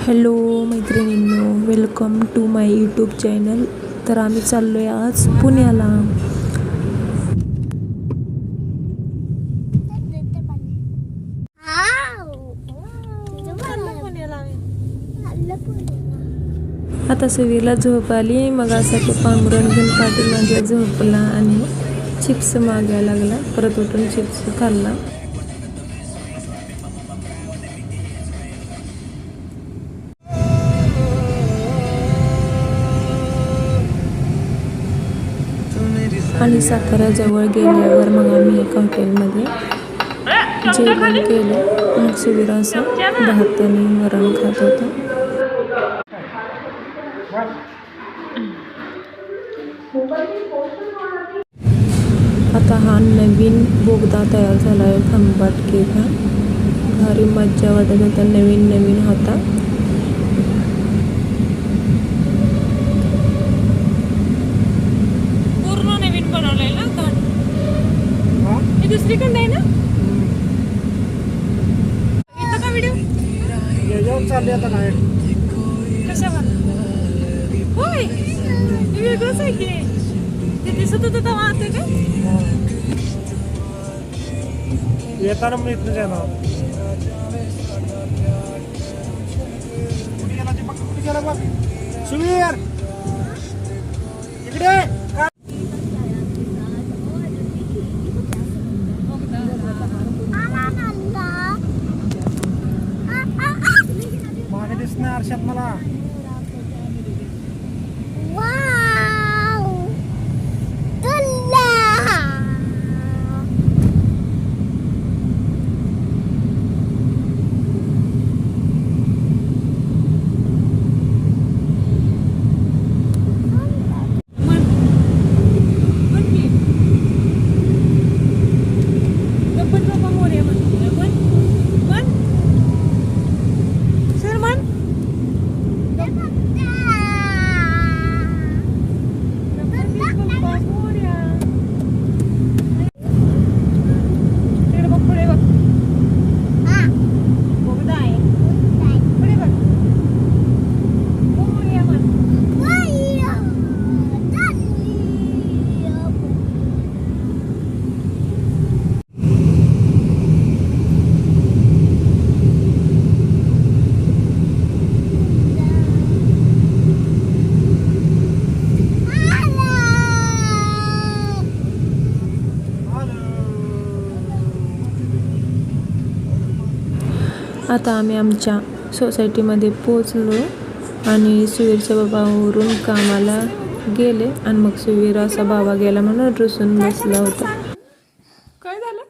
Hello मैत्रिणींनो, welcome to my YouTube channel. तर आम्ही चाललो आहे आज पुण्याला. आता सवीला झोप आली, मग असा तो पांघरण घेऊन पाठीमागे झोपला आणि चिप्स मागायला लागला. परत उठून चिप्स खाल्ला. आणि साताऱ्याजवळ गेल्यावर मग आम्ही एका हॉटेलमध्ये जेवण केलं. मग सुविरा असं भात आणि वरण खात होतं. आता हा नवीन बोगदा तयार झाला आहे खंबाटकीचा. भारी मज्जा वाटत होता, नवीन नवीन होता. दुसरीकडे आहे ना इथं का व्हिडिओ येऊन चालले आता काय कशावर होय हे वेगळंच आहे की ते दिसत होतं तेव्हा आता का येताना मी इथं जाणार कुठे गेला ते बघ कुठे गेला बघ सुवीर इकडे आरशात मला आता आम्ही आमच्या सोसायटीमध्ये पोचलो आणि सुवीरच्या बाबावरून कामाला गेले आणि मग सुवीर असा बाबा गेला म्हणून रुसून बसला होता. काय झालं